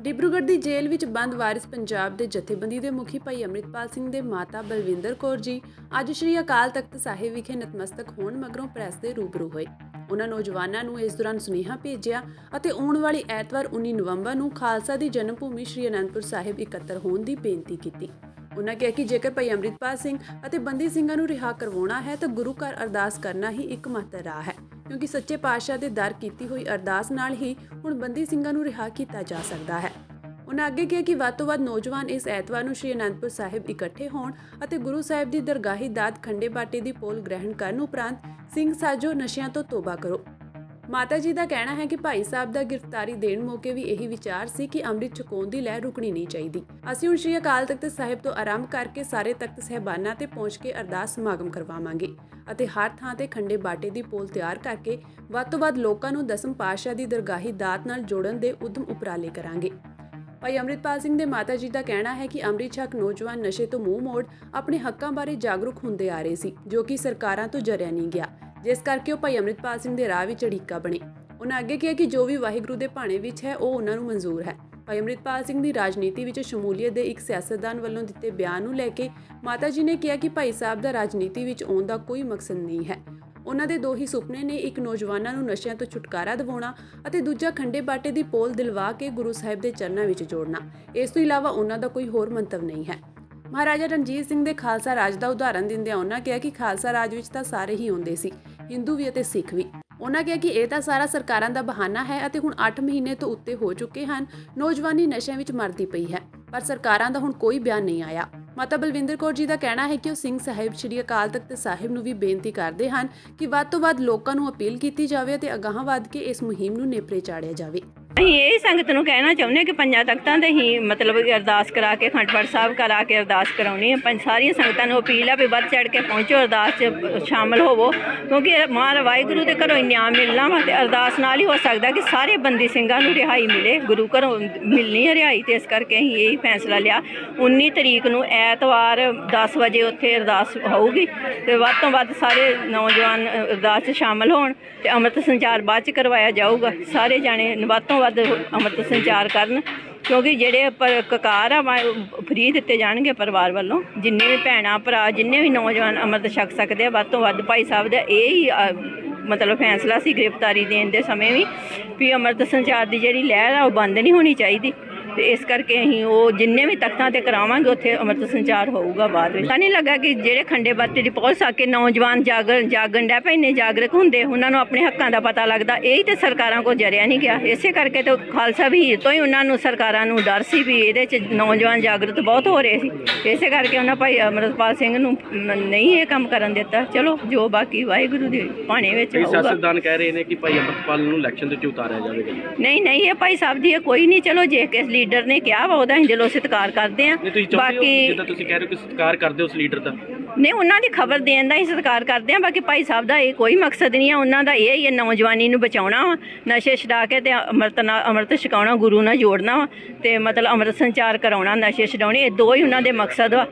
ਡਿਬਰੂਗੜ੍ਹ ਦੀ ਜੇਲ੍ਹ ਵਿੱਚ ਬੰਦ ਵਾਰਿਸ ਪੰਜਾਬ ਦੇ ਜਥੇਬੰਦੀ ਦੇ ਮੁਖੀ ਭਾਈ ਅੰਮ੍ਰਿਤਪਾਲ ਸਿੰਘ ਦੇ ਮਾਤਾ ਬਲਵਿੰਦਰ ਕੌਰ ਜੀ ਅੱਜ ਸ਼੍ਰੀ ਅਕਾਲ ਤਖਤ ਸਾਹਿਬ ਵਿਖੇ ਨਤਮਸਤਕ ਹੋਣ ਮਗਰੋਂ ਪ੍ਰੈਸ ਦੇ ਰੂਬਰੂ ਹੋਏ। ਉਹਨਾਂ ਨੌਜਵਾਨਾਂ ਨੂੰ ਇਸ ਦੌਰਾਨ ਸੁਨੇਹਾ ਭੇਜਿਆ ਅਤੇ ਆਉਣ ਵਾਲੀ ਐਤਵਾਰ 19 ਨਵੰਬਰ ਨੂੰ ਖਾਲਸਾ ਦੀ ਜਨਮ ਭੂਮੀ ਸ਼੍ਰੀ ਅਨੰਦਪੁਰ ਸਾਹਿਬ ਇਕੱਤਰ ਹੋਣ ਦੀ ਬੇਨਤੀ ਕੀਤੀ। ਉਹਨਾਂ ਕਿਹਾ ਕਿ ਜੇਕਰ ਭਾਈ ਅੰਮ੍ਰਿਤਪਾਲ ਸਿੰਘ ਅਤੇ ਬੰਦੀ ਸਿੰਘਾਂ ਨੂੰ ਰਿਹਾ ਕਰਵਾਉਣਾ ਹੈ ਤਾਂ ਗੁਰੂ ਘਰ ਅਰਦਾਸ ਕਰਨਾ ਹੀ ਇੱਕਮਾਤਰ ਰਾਹ ਹੈ, ਕਿਉਂਕਿ ਸੱਚੇ ਪਾਤਸ਼ਾਹ ਦੇ ਦਰ ਕੀਤੀ ਹੋਈ ਅਰਦਾਸ ਨਾਲ ਹੀ ਹੁਣ ਬੰਦੀ ਸਿੰਘਾਂ ਨੂੰ ਰਿਹਾ ਕੀਤਾ ਜਾ ਸਕਦਾ ਹੈ। ਉਹਨਾਂ ਅੱਗੇ ਕਿਹਾ ਕਿ ਵੱਧ ਤੋਂ ਵੱਧ ਨੌਜਵਾਨ ਇਸ ਐਤਵਾਰ ਨੂੰ ਸ਼੍ਰੀ ਅਨੰਦਪੁਰ ਸਾਹਿਬ ਇਕੱਠੇ ਹੋਣ ਅਤੇ ਗੁਰੂ ਸਾਹਿਬ ਦੀ ਦਰਗਾਹੀ ਦਾਤ ਖੰਡੇ ਬਾਟੇ ਦੀ ਪੋਲ ਗ੍ਰਹਿਣ ਕਰਨ ਉਪਰੰਤ ਸਿੰਘ ਸਾਜੋ ਨਸ਼ਿਆਂ ਤੋਂ ਤੋਬਾ ਕਰੋ। ਮਾਤਾ ਜੀ ਦਾ ਕਹਿਣਾ ਹੈ ਕਿ ਭਾਈ ਸਾਹਿਬ ਦਾ ਗ੍ਰਿਫਤਾਰੀ ਦੇਣ ਮੌਕੇ ਵੀ ਇਹੀ ਵਿਚਾਰ ਸੀ ਕਿ ਅੰਮ੍ਰਿਤ ਛਕਾਉਣ ਦੀ ਲਹਿਰ ਰੁਕਣੀ ਨਹੀਂ ਚਾਹੀਦੀ। ਅਸੀਂ ਹੁਣ ਸ਼੍ਰੀ ਅਕਾਲ ਤਖਤ ਸਾਹਿਬ ਤੋਂ ਆਰੰਭ ਕਰਕੇ ਸਾਰੇ ਤਖਤ ਸਹਿਬਾਨਾਂ ਤੇ ਪਹੁੰਚ ਕੇ ਅਰਦਾਸ ਸਮਾਗਮ ਕਰਵਾਵਾਂਗੇ ਅਤੇ ਹਰ ਥਾਂ ਤੇ ਖੰਡੇ ਬਾਟੇ ਦੀ ਪੋਲ ਤਿਆਰ ਕਰਕੇ ਵੱਧ ਤੋਂ ਵੱਧ ਲੋਕਾਂ ਨੂੰ ਦਸਮ ਪਾਤਸ਼ਾਹ ਦੀ ਦਰਗਾਹੀ ਦਾਤ ਨਾਲ ਜੋੜਨ ਦੇ ਉਦਮ ਉਪਰਾਲੇ ਕਰਾਂਗੇ। ਭਾਈ ਅੰਮ੍ਰਿਤਪਾਲ ਸਿੰਘ ਦੇ ਮਾਤਾ ਜੀ ਦਾ ਕਹਿਣਾ ਹੈ ਕਿ ਅੰਮ੍ਰਿਤ ਛਕ ਨੌਜਵਾਨ ਨਸ਼ੇ ਤੋਂ ਮੂੰਹ ਮੋੜ ਆਪਣੇ ਹੱਕਾਂ ਬਾਰੇ ਜਾਗਰੂਕ ਹੁੰਦੇ ਆ ਰਹੇ ਸੀ, ਜੋ ਕਿ ਸਰਕਾਰਾਂ ਤੋਂ ਜਰਿਆ ਨਹੀਂ ਗਿਆ, ਜਿਸ ਕਰਕੇ ਉਹ ਭਾਈ ਅੰਮ੍ਰਿਤਪਾਲ ਸਿੰਘ ਦੇ ਰਾਹ ਵਿੱਚ ਅੜਿੱਕਾ ਬਣੇ। ਉਹਨਾਂ ਅੱਗੇ ਕਿਹਾ ਕਿ ਜੋ ਵੀ ਵਾਹਿਗੁਰੂ ਦੇ ਭਾਣੇ ਵਿੱਚ ਹੈ ਉਹ ਉਹਨਾਂ ਨੂੰ ਮਨਜ਼ੂਰ ਹੈ। ਭਾਈ ਅੰਮ੍ਰਿਤਪਾਲ ਸਿੰਘ ਦੀ ਰਾਜਨੀਤੀ ਵਿੱਚ ਸ਼ਮੂਲੀਅਤ ਦੇ ਇੱਕ ਸਿਆਸਤਦਾਨ ਵੱਲੋਂ ਦਿੱਤੇ ਬਿਆਨ ਨੂੰ ਲੈ ਕੇ ਮਾਤਾ ਜੀ ਨੇ ਕਿਹਾ ਕਿ ਭਾਈ ਸਾਹਿਬ ਦਾ ਰਾਜਨੀਤੀ ਵਿੱਚ ਆਉਣ ਦਾ ਕੋਈ ਮਕਸਦ ਨਹੀਂ ਹੈ। ਉਹਨਾਂ ਦੇ ਦੋ ਹੀ ਸੁਪਨੇ ਨੇ, ਇੱਕ ਨੌਜਵਾਨਾਂ ਨੂੰ ਨਸ਼ਿਆਂ ਤੋਂ ਛੁਟਕਾਰਾ ਦਿਵਾਉਣਾ ਅਤੇ ਦੂਜਾ ਖੰਡੇ ਬਾਟੇ ਦੀ ਪੋਲ ਦਿਲਵਾ ਕੇ ਗੁਰੂ ਸਾਹਿਬ ਦੇ ਚਰਨਾਂ ਵਿੱਚ ਜੋੜਨਾ। ਇਸ ਤੋਂ ਇਲਾਵਾ ਉਹਨਾਂ ਦਾ ਕੋਈ ਹੋਰ ਮੰਤਵ ਨਹੀਂ ਹੈ। ਮਹਾਰਾਜਾ ਰਣਜੀਤ ਸਿੰਘ ਦੇ ਖਾਲਸਾ ਰਾਜ ਦਾ ਉਦਾਹਰਨ ਦਿੰਦਿਆਂ ਉਹਨਾਂ ਕਿਹਾ ਕਿ ਖਾਲਸਾ ਰਾਜ ਵਿੱਚ ਤਾਂ ਸਾਰੇ ਹੀ ਆਉਂਦੇ ਸੀ, ਹਿੰਦੂ ਵੀ ਅਤੇ ਸਿੱਖ ਵੀ। ਉਹਨਾਂ ਕਿਹਾ ਕਿ ਇਹ ਤਾਂ ਸਾਰਾ ਸਰਕਾਰਾਂ ਦਾ ਬਹਾਨਾ ਹੈ ਅਤੇ ਹੁਣ 8 ਮਹੀਨੇ ਤੋਂ ਉੱਤੇ ਹੋ ਚੁੱਕੇ ਹਨ, ਨੌਜਵਾਨੀ ਨਸ਼ਿਆਂ ਵਿੱਚ ਮਰਦੀ ਪਈ ਹੈ, ਪਰ ਸਰਕਾਰਾਂ ਦਾ ਹੁਣ ਕੋਈ ਬਿਆਨ ਨਹੀਂ ਆਇਆ। ਮਾਤਾ ਬਲਵਿੰਦਰ ਕੌਰ ਜੀ ਦਾ ਕਹਿਣਾ ਹੈ ਕਿ ਉਹ ਸਿੰਘ ਸਾਹਿਬ ਸ਼੍ਰੀ ਅਕਾਲ ਤਖਤ ਸਾਹਿਬ ਨੂੰ ਵੀ ਬੇਨਤੀ ਕਰਦੇ ਹਨ ਕਿ ਵੱਧ ਤੋਂ ਵੱਧ ਲੋਕਾਂ ਨੂੰ ਅਪੀਲ ਕੀਤੀ ਜਾਵੇ ਅਤੇ ਅਗਾਂਹ ਵੱਧ ਕੇ ਇਸ ਮੁਹਿੰਮ ਨੂੰ ਨੇਪਰੇ ਚਾੜਿਆ ਜਾਵੇ। ਅਸੀਂ ਇਹ ਸੰਗਤ ਨੂੰ ਕਹਿਣਾ ਚਾਹੁੰਦੇ ਕਿ ਪੰਜਾਂ ਤਖਤਾਂ ਤੇ ਹੀ ਮਤਲਬ ਅਰਦਾਸ ਕਰਾ ਕੇ ਅਖੰਡ ਪਾਠ ਸਾਹਿਬ ਕਰਾ ਕੇ ਅਰਦਾਸ ਕਰਾਉਣੀ ਹੈ। ਸਾਰੀਆਂ ਸੰਗਤਾਂ ਨੂੰ ਅਪੀਲ ਹੈ ਵੀ ਵੱਧ ਚੜ ਕੇ ਪਹੁੰਚੋ, ਅਰਦਾਸ 'ਚ ਸ਼ਾਮਲ ਹੋਵੋ, ਕਿਉਂਕਿ ਮਹਾਰਾਜ ਵਾਹਿਗੁਰੂ ਦੇ ਘਰੋਂ ਇਨਾਮ ਮਿਲਣਾ ਵਾ ਤੇ ਅਰਦਾਸ ਨਾਲ ਹੀ ਹੋ ਸਕਦਾ ਕਿ ਸਾਰੇ ਬੰਦੀ ਸਿੰਘਾਂ ਨੂੰ ਰਿਹਾਈ ਮਿਲੇ। ਗੁਰੂ ਘਰੋਂ ਮਿਲਣੀ ਹੈ ਰਿਹਾਈ, ਤੇ ਇਸ ਕਰਕੇ ਅਸੀਂ ਇਹ ਫੈਸਲਾ ਲਿਆ 19 ਤਰੀਕ ਨੂੰ ਐਤਵਾਰ 10 ਵਜੇ ਉੱਥੇ ਅਰਦਾਸ ਹੋਊਗੀ ਤੇ ਵੱਧ ਤੋਂ ਵੱਧ ਸਾਰੇ ਨੌਜਵਾਨ ਅਰਦਾਸ 'ਚ ਸ਼ਾਮਲ ਹੋਣ ਤੇ ਅੰਮ੍ਰਿਤ ਸੰਚਾਰ ਬਾਅਦ 'ਚ ਕਰਵਾਇਆ ਜਾਊਗਾ। ਸਾਰੇ ਜਾਣੇ ਵੱਧ ਤੋਂ ਵੱਧ ਅੰਮ੍ਰਿਤ ਸੰਚਾਰ ਕਰਨ, ਕਿਉਂਕਿ ਜਿਹੜੇ ਕਕਾਰ ਆ ਫਰੀ ਦਿੱਤੇ ਜਾਣਗੇ ਪਰਿਵਾਰ ਵੱਲੋਂ। ਜਿੰਨੇ ਵੀ ਭੈਣਾਂ ਭਰਾ ਜਿੰਨੇ ਵੀ ਨੌਜਵਾਨ ਅੰਮ੍ਰਿਤ ਛਕ ਸਕਦੇ ਆ, ਵੱਧ ਤੋਂ ਵੱਧ ਭਾਈ ਸਾਹਿਬ ਦਾ ਇਹ ਹੀ ਮਤਲਬ ਫੈਸਲਾ ਸੀ ਗ੍ਰਿਫਤਾਰੀ ਦੇਣ ਦੇ ਸਮੇਂ ਵੀ ਅੰਮ੍ਰਿਤ ਸੰਚਾਰ ਦੀ ਜਿਹੜੀ ਲਹਿਰ ਆ ਉਹ ਬੰਦ ਨਹੀਂ ਹੋਣੀ ਚਾਹੀਦੀ। ਤੇ ਇਸ ਕਰਕੇ ਅਸੀਂ ਉਹ ਜਿੰਨੇ ਵੀ ਤਖਤਾਂ ਤੇ ਕਰਾਵਾਂਗੇ ਉੱਥੇ ਅੰਮ੍ਰਿਤ ਸੰਚਾਰ ਹੋਊਗਾ। ਬਾਅਦ ਵਿੱਚ ਤਾਂ ਨਹੀਂ ਲੱਗਾ ਕਿ ਜਿਹੜੇ ਖੰਡੇ ਬਾਟੇ ਦੀ ਪਹੁੰਚ ਸਕੇ ਨੌਜਵਾਨ ਜਾਗਣ ਡੈ ਪਏ ਨੇ, ਜਾਗਰੂਕ ਹੁੰਦੇ, ਉਹਨਾਂ ਨੂੰ ਆਪਣੇ ਹੱਕਾਂ ਦਾ ਪਤਾ ਲੱਗਦਾ। ਇਹ ਤੇ ਸਰਕਾਰਾਂ ਕੋਲ ਜਰਿਆ ਨਹੀਂ ਗਿਆ। ਇਸੇ ਕਰਕੇ ਤਾਂ ਖਾਲਸਾ ਵਹੀਰ ਤੋਂ ਹੀ ਉਹਨਾਂ ਨੂੰ ਸਰਕਾਰਾਂ ਨੂੰ ਡਰ ਸੀ ਵੀ ਇਹਦੇ 'ਚ ਨੌਜਵਾਨ ਜਾਗਰੂਕ ਬਹੁਤ ਹੋ ਰਹੇ ਸੀ। ਇਸੇ ਕਰਕੇ ਉਹਨਾਂ ਭਾਈ ਅੰਮ੍ਰਿਤਪਾਲ ਸਿੰਘ ਨੂੰ ਨਹੀਂ ਇਹ ਕੰਮ ਕਰਨ ਦਿੱਤਾ। ਚਲੋ ਜੋ ਬਾਕੀ ਵਾਹਿਗੁਰੂ ਦੇ ਭਾਣੇ ਵਿੱਚ ਹੋਊਗਾ। ਸਿਆਸਤਦਾਨ ਕਹਿ ਰਹੇ ਨੇ ਕਿ ਭਾਈ ਅੰਮ੍ਰਿਤਪਾਲ ਨੂੰ ਇਲੈਕਸ਼ਨ ਦੇ 'ਚ ਉਤਾਰਿਆ ਜਾਵੇਗਾ। ਨਹੀਂ ਇਹ ਭਾਈ ਸਾਹਿਬ ਦੀ ਕੋਈ ਨਹੀਂ। ਚਲੋ ਜੇ ਕਿਸ ਲੀਡਰ ਨੇ ਕਿਹਾ ਵਾ ਉਹਦਾ ਅਸੀਂ ਦਿਲੋਂ ਸਤਿਕਾਰ ਕਰਦੇ ਹਾਂ। ਬਾਕੀ ਜਿੱਦਾਂ ਤੁਸੀਂ ਕਹਿ ਰਹੇ ਹੋ ਕਿ ਸਤਿਕਾਰ ਕਰਦੇ ਹੋ ਉਸ ਲੀਡਰ ਦਾ, ਨਹੀਂ ਉਹਨਾਂ ਦੀ ਖਬਰ ਦੇਣ ਦਾ ਹੀ ਸਤਿਕਾਰ ਕਰਦੇ ਹਾਂ। ਬਾਕੀ ਭਾਈ ਸਾਹਿਬ ਦਾ ਇਹ ਕੋਈ ਮਕਸਦ ਨਹੀਂ ਹੈ। ਉਹਨਾਂ ਦਾ ਇਹ ਹੀ ਹੈ ਨੌਜਵਾਨੀ ਨੂੰ ਬਚਾਉਣਾ ਵਾ, ਨਸ਼ੇ ਛਡਾ ਕੇ ਤੇ ਅੰਮ੍ਰਿਤ ਛਕਾਉਣਾ, ਗੁਰੂ ਨਾਲ ਜੋੜਨਾ ਵਾ ਤੇ ਮਤਲਬ ਅੰਮ੍ਰਿਤ ਸੰਚਾਰ ਕਰਾਉਣਾ, ਨਸ਼ੇ ਛਡਾਉਣੇ, ਇਹ ਦੋ ਹੀ ਉਹਨਾਂ ਦੇ ਮਕਸਦ ਵਾ।